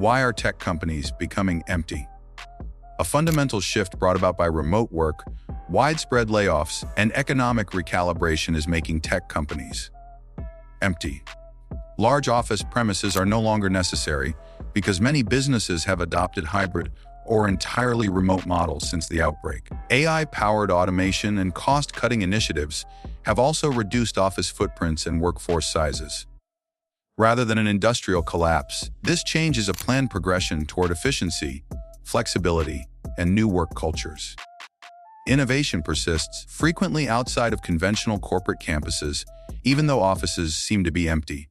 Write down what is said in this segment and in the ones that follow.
Why are tech companies becoming empty? A fundamental shift brought about by remote work, widespread layoffs, and economic recalibration is making tech companies empty. Large office premises are no longer necessary because many businesses have adopted hybrid or entirely remote models since the outbreak. AI-powered automation and cost-cutting initiatives have also reduced office footprints and workforce sizes. Rather than an industrial collapse, this change is a planned progression toward efficiency, flexibility, and new work cultures. Innovation persists, frequently outside of conventional corporate campuses, even though offices seem to be empty.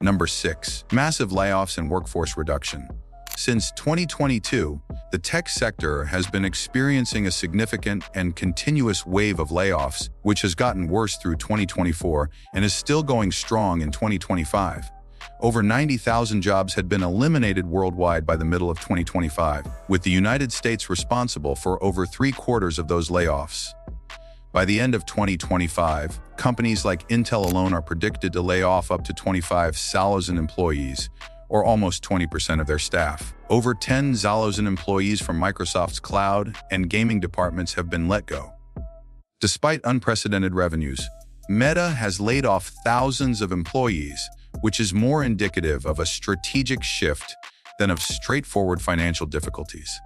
Number 6. Massive layoffs and workforce reduction. Since 2022, the tech sector has been experiencing a significant and continuous wave of layoffs, which has gotten worse through 2024 and is still going strong in 2025. Over 90,000 jobs had been eliminated worldwide by the middle of 2025, with the United States responsible for over 3/4 of those layoffs. By the end of 2025, companies like Intel alone are predicted to lay off up to 25,000 employees, or almost 20% of their staff. Over 10,000 employees from Microsoft's cloud and gaming departments have been let go. Despite unprecedented revenues, Meta has laid off thousands of employees, which is more indicative of a strategic shift than of straightforward financial difficulties.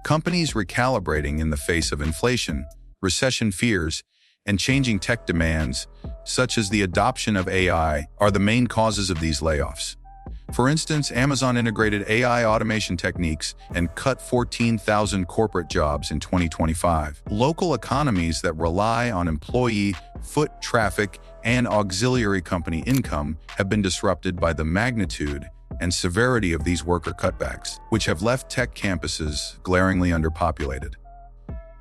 Companies recalibrating in the face of inflation, recession fears, and changing tech demands, such as the adoption of AI, are the main causes of these layoffs. For instance, Amazon integrated AI automation techniques and cut 14,000 corporate jobs in 2025. Local economies that rely on employee foot traffic and auxiliary company income have been disrupted by the magnitude and severity of these worker cutbacks, which have left tech campuses glaringly underpopulated.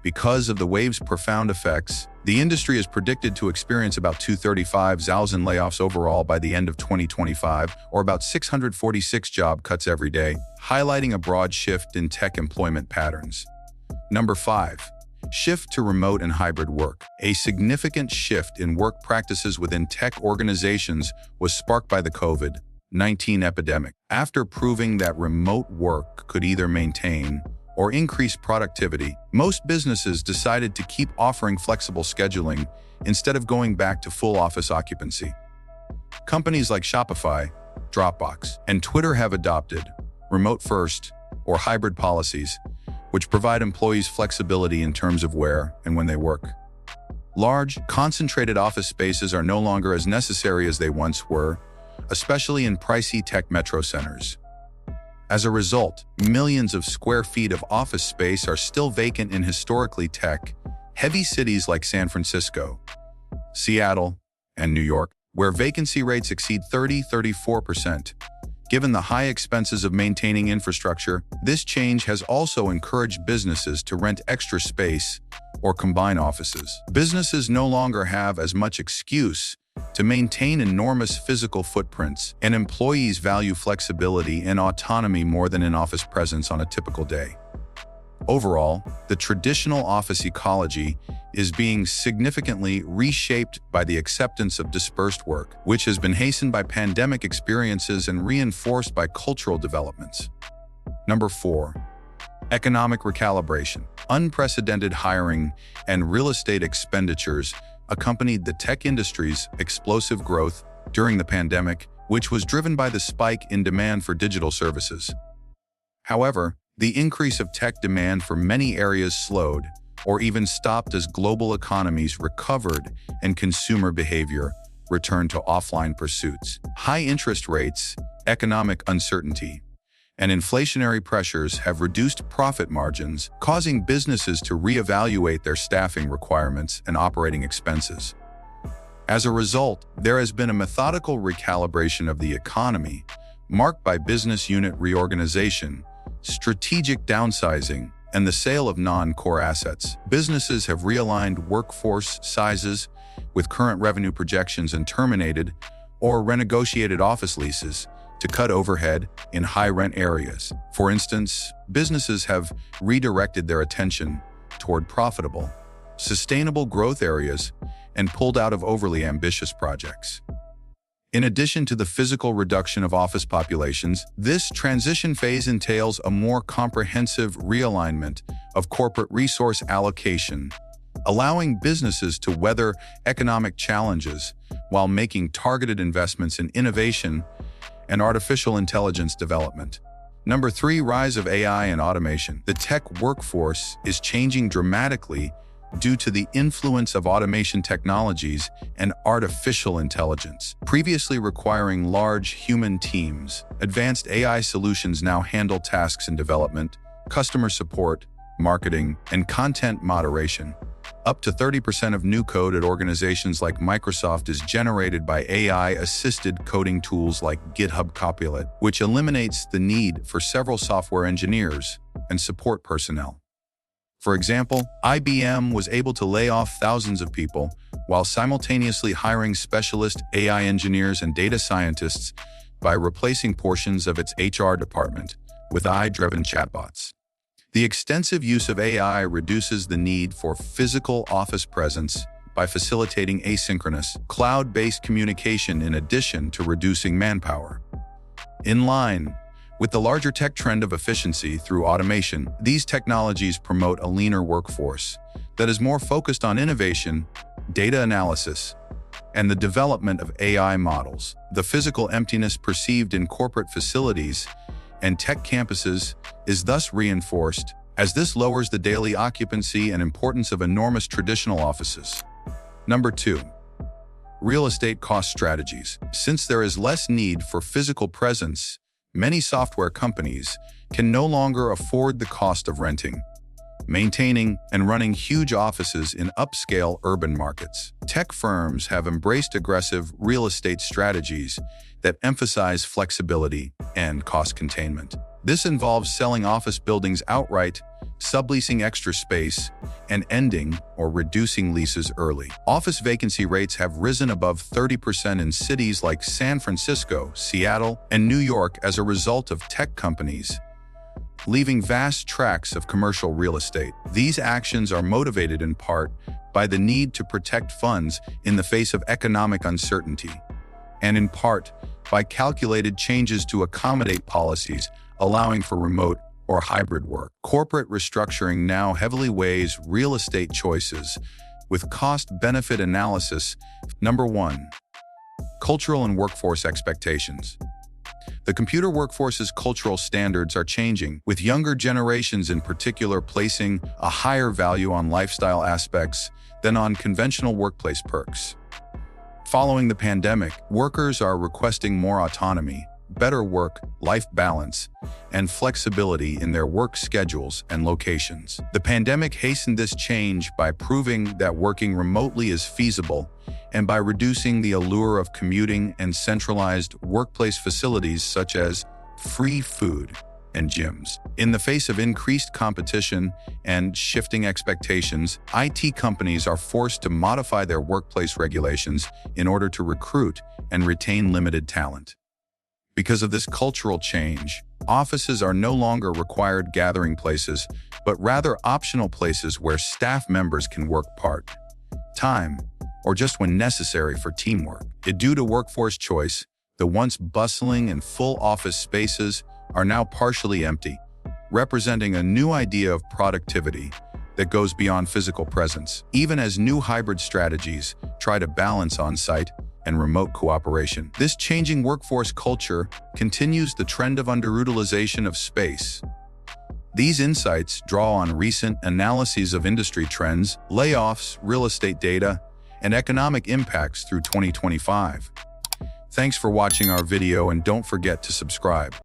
Because of the wave's profound effects, the industry is predicted to experience about 235,000 layoffs overall by the end of 2025, or about 646 job cuts every day, highlighting a broad shift in tech employment patterns. Number 5. Shift to remote and hybrid work. A significant shift in work practices within tech organizations was sparked by the COVID-19 epidemic. After proving that remote work could either maintain or increase productivity, most businesses decided to keep offering flexible scheduling instead of going back to full office occupancy. Companies like Shopify, Dropbox, and Twitter have adopted remote-first or hybrid policies, which provide employees flexibility in terms of where and when they work. Large, concentrated office spaces are no longer as necessary as they once were, especially in pricey tech metro centers. As a result, millions of square feet of office space are still vacant in historically tech-heavy cities like San Francisco, Seattle, and New York, where vacancy rates exceed 34%. Given the high expenses of maintaining infrastructure, this change has also encouraged businesses to rent extra space or combine offices. Businesses no longer have as much excuse to maintain enormous physical footprints, and employees value flexibility and autonomy more than in-office presence on a typical day. Overall, the traditional office ecology is being significantly reshaped by the acceptance of dispersed work, which has been hastened by pandemic experiences and reinforced by cultural developments. Number 4. Economic recalibration. Unprecedented hiring and real estate expenditures accompanied the tech industry's explosive growth during the pandemic, which was driven by the spike in demand for digital services. However, the increase of tech demand for many areas slowed or even stopped as global economies recovered and consumer behavior returned to offline pursuits. High interest rates, economic uncertainty, and inflationary pressures have reduced profit margins, causing businesses to reevaluate their staffing requirements and operating expenses. As a result, there has been a methodical recalibration of the economy, marked by business unit reorganization, strategic downsizing, and the sale of non-core assets. Businesses have realigned workforce sizes with current revenue projections and terminated or renegotiated office leases to cut overhead in high-rent areas. For instance, businesses have redirected their attention toward profitable, sustainable growth areas and pulled out of overly ambitious projects. In addition to the physical reduction of office populations, this transition phase entails a more comprehensive realignment of corporate resource allocation, allowing businesses to weather economic challenges while making targeted investments in innovation and artificial intelligence development. Number 3, rise of AI and automation. The tech workforce is changing dramatically due to the influence of automation technologies and artificial intelligence. Previously requiring large human teams, advanced AI solutions now handle tasks in development, customer support, marketing, and content moderation. Up to 30% of new code at organizations like Microsoft is generated by AI-assisted coding tools like GitHub Copilot, which eliminates the need for several software engineers and support personnel. For example, IBM was able to lay off thousands of people while simultaneously hiring specialist AI engineers and data scientists by replacing portions of its HR department with AI-driven chatbots. The extensive use of AI reduces the need for physical office presence by facilitating asynchronous, cloud-based communication in addition to reducing manpower. In line with the larger tech trend of efficiency through automation, these technologies promote a leaner workforce that is more focused on innovation, data analysis, and the development of AI models. The physical emptiness perceived in corporate facilities and tech campuses is thus reinforced, as this lowers the daily occupancy and importance of enormous traditional offices. Number 2, real estate cost strategies. Since there is less need for physical presence, many software companies can no longer afford the cost of renting, maintaining, and running huge offices in upscale urban markets. Tech firms have embraced aggressive real estate strategies that emphasize flexibility and cost containment. This involves selling office buildings outright, subleasing extra space, and ending or reducing leases early. Office vacancy rates have risen above 30% in cities like San Francisco, Seattle, and New York as a result of tech companies leaving vast tracts of commercial real estate. These actions are motivated in part by the need to protect funds in the face of economic uncertainty, and in part by calculated changes to accommodate policies allowing for remote or hybrid work. Corporate restructuring now heavily weighs real estate choices with cost-benefit analysis. Number 1, cultural and workforce expectations. The computer workforce's cultural standards are changing, with younger generations in particular placing a higher value on lifestyle aspects than on conventional workplace perks. Following the pandemic, workers are requesting more autonomy, better work-life balance, and flexibility in their work schedules and locations. The pandemic hastened this change by proving that working remotely is feasible and by reducing the allure of commuting and centralized workplace facilities such as free food and gyms. In the face of increased competition and shifting expectations, IT companies are forced to modify their workplace regulations in order to recruit and retain limited talent. Because of this cultural change, offices are no longer required gathering places, but rather optional places where staff members can work part-time or just when necessary for teamwork. Due to workforce choice, the once bustling and full office spaces are now partially empty, representing a new idea of productivity that goes beyond physical presence, even as new hybrid strategies try to balance on-site and remote cooperation. This changing workforce culture continues the trend of underutilization of space. These insights draw on recent analyses of industry trends, layoffs, real estate data, and economic impacts through 2025. Thanks for watching our video, and don't forget to subscribe.